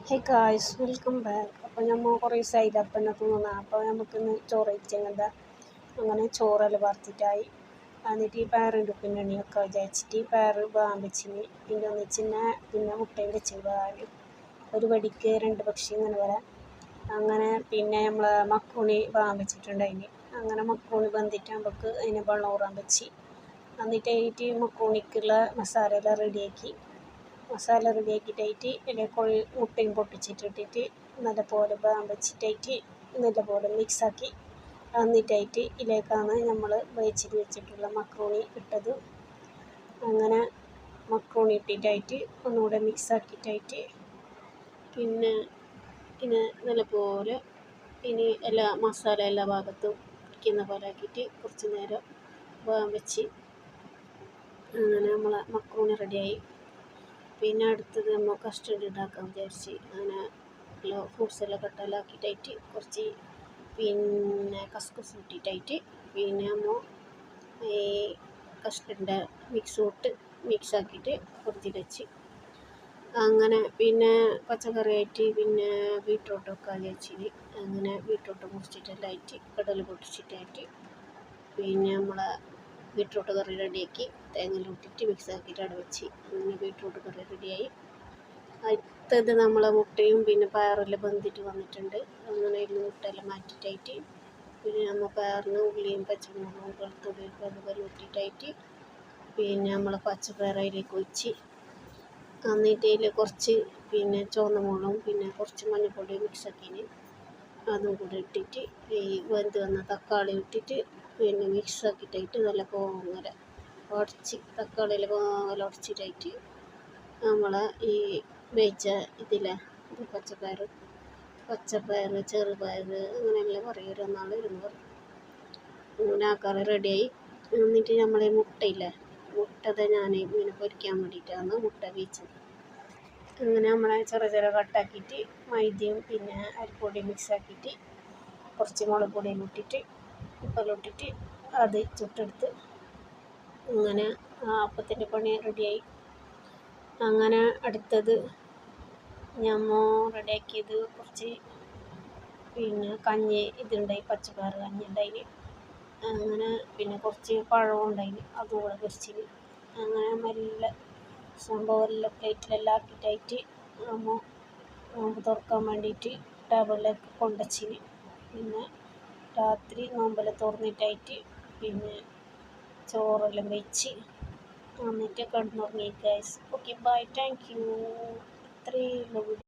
Hey guys, welcome back. അപ്പോൾ നമ്മൾ കുറേ ദിവസമായില്ല അപ്പം എന്നെ തോന്നുന്നു. അപ്പോൾ നമുക്കിന്ന് ചോറ് കഴിച്ചെങ്ങനെന്താ അങ്ങനെ ചോറെല്ലാം വറുത്തിട്ടായി. എന്നിട്ട് ഈ പയറിൻ്റെ ഉപ്പിൻ്റെ എണ്ണയൊക്കെ വിചാരിച്ചിട്ട് ഈ പയർ വേകാൻ വെച്ചിന്. പിന്നെ പിന്നെ മുട്ടയും വെച്ച് വേകാൻ ഒരു വടിക്ക് രണ്ട് പക്ഷി ഇങ്ങനെ വരാൻ. അങ്ങനെ പിന്നെ നമ്മൾ മക്രോണി വേകാൻ വെച്ചിട്ടുണ്ടായിന്. അങ്ങനെ മക്രോണി വെന്തിട്ടാകുമ്പോൾക്ക് അതിന് വെള്ളം ഊറാൻ വെച്ച്. എന്നിട്ടായിട്ട് മക്രോണിക്കുള്ള മസാല എല്ലാം റെഡിയാക്കി. മസാല റെഡിയാക്കിയിട്ടായിട്ട് ഇതിലേക്ക് മുട്ടയും പൊട്ടിച്ചിട്ടിട്ട് നല്ലപോലെ വേകാൻ വെച്ചിട്ടായിട്ട് നല്ലപോലെ മിക്സാക്കി. എന്നിട്ടായിട്ട് ഇതിലേക്കാണ് നമ്മൾ വേവിച്ചിട്ട് വെച്ചിട്ടുള്ള മക്രോണി ഇട്ടത്. അങ്ങനെ മക്രോണി ഇട്ടിട്ടായിട്ട് ഒന്നുകൂടെ മിക്സാക്കിയിട്ടായിട്ട് പിന്നെ ഇതിനെ നല്ലപോലെ ഇനി എല്ലാ മസാല എല്ലാ ഭാഗത്തും പിടിക്കുന്ന പോലെ ആക്കിയിട്ട് കുറച്ച് നേരം വേകാൻ വെച്ച്. അങ്ങനെ നമ്മളെ മക്രോണി റെഡിയായി. പിന്നെ അടുത്തത് നമ്മൾ കസ്റ്റർഡ് ഉണ്ടാക്കാൻ വിചാരിച്ച്. അങ്ങനെ ഫ്രൂട്ട്സ് എല്ലാം കട്ടെല്ലാക്കിയിട്ടായിട്ട് കുറച്ച് പിന്നെ കസ്കസ് ഇട്ടിട്ടായിട്ട് പിന്നെ നമ്മൾ ഈ കസ്റ്റർഡിൻ്റെ മിക്സാക്കിയിട്ട് കുറച്ച് വെച്ച്. അങ്ങനെ പിന്നെ പച്ചക്കറിയായിട്ട് പിന്നെ ബീട്രൂട്ടൊക്കെ വിചാരിച്ചിന്. അങ്ങനെ ബീട്രൂട്ട് മുറിച്ചിട്ടെല്ലാം ആയിട്ട് കടല പൊട്ടിച്ചിട്ടായിട്ട് പിന്നെ നമ്മളെ ബീട്രൂട്ട് കറി റെഡിയാക്കി. തേങ്ങയെല്ലാം ഇട്ടിട്ട് മിക്സാക്കിയിട്ട് അവിടെ വെച്ച്. അങ്ങനെ ബീട്രൂട്ട് കറി റെഡിയായി. അടുത്തത് നമ്മളെ മുട്ടയും പിന്നെ പയറെല്ലാം വെന്തിട്ട് വന്നിട്ടുണ്ട്. അങ്ങനെ അതിൽ മുട്ടയെല്ലാം മാറ്റിയിട്ടായിട്ട് പിന്നെ നമ്മൾ പയറിന് ഉള്ളിയും പച്ചമുളകും വെളുത്തുള്ളിയും കടുകെല്ലാം ഇട്ടിട്ടായിട്ട് പിന്നെ നമ്മൾ പച്ചപ്പയർ അതിലേക്ക് ഒഴിച്ച്. എന്നിട്ട് അതിൽ കുറച്ച് പിന്നെ ചുവന്ന മുളകും പിന്നെ കുറച്ച് മഞ്ഞൾപ്പൊടി മിക്സാക്കിന് അതും കൂടെ ഇട്ടിട്ട് ഈ വെന്ത് വന്ന തക്കാളി ഇട്ടിട്ട് പിന്നെ മിക്സാക്കിയിട്ടായിട്ട് നല്ല പോങ്ങനെ ഉടച്ച് തക്കാളിയിൽ പോങ്ങനെ ഉടച്ചിട്ടായിട്ട് നമ്മളെ ഈ വേവിച്ച ഇതിലെ പച്ചപ്പയർ ചെറുപയർ അങ്ങനെയെല്ലാം പറയും. ഒരാൾ ഇരുന്ന് പറയും. അങ്ങനെ ആ കറി റെഡിയായി. എന്നിട്ട് നമ്മൾ ഈ മുട്ടയില്ലേ, മുട്ടതെ ഞാൻ ഇങ്ങനെ പൊരിക്കാൻ വേണ്ടിയിട്ടാണ് മുട്ട വേവിച്ചത്. അങ്ങനെ നമ്മളെ ചെറിയ കട്ടാക്കിയിട്ട് മൈദയും പിന്നെ അരിപ്പൊടിയും മിക്സാക്കിയിട്ട് കുറച്ച് മുളക് പൊടിയും ഇട്ടിട്ട് ഉപ്പെല്ലാം ഇട്ടിട്ട് അത് ചുട്ടെടുത്ത്. അങ്ങനെ അപ്പത്തിൻ്റെ പണി റെഡിയായി. അങ്ങനെ അടുത്തത് നമ്മൾ റെഡിയാക്കിയത് കുറച്ച് പിന്നെ കഞ്ഞി ഇതുണ്ടായി, പച്ചപ്പയർ കഞ്ഞി ഉണ്ടായിന്. അങ്ങനെ പിന്നെ കുറച്ച് പഴവും ഉണ്ടായിന്, അതും കൂടെ പൊരിച്ചിന്. അങ്ങനെ നല്ല സംഭവമെല്ലാം പ്ലേറ്റിലെല്ലാം ആക്കിയിട്ടായിട്ട് നമ്മൾ നോമ്പ് തുറക്കാൻ വേണ്ടിയിട്ട് ടേബിളിലേക്ക് കൊണ്ടുവച്ചിന്. പിന്നെ രാത്രി നോമ്പെല്ലാം തുറന്നിട്ടായിട്ട് പിന്നെ ചോറെല്ലാം വെച്ച് എന്നിട്ട് കിടന്നുറങ്ങി guys. Okay bye, thank you. ഇത്രയേ ഉള്ളൂ.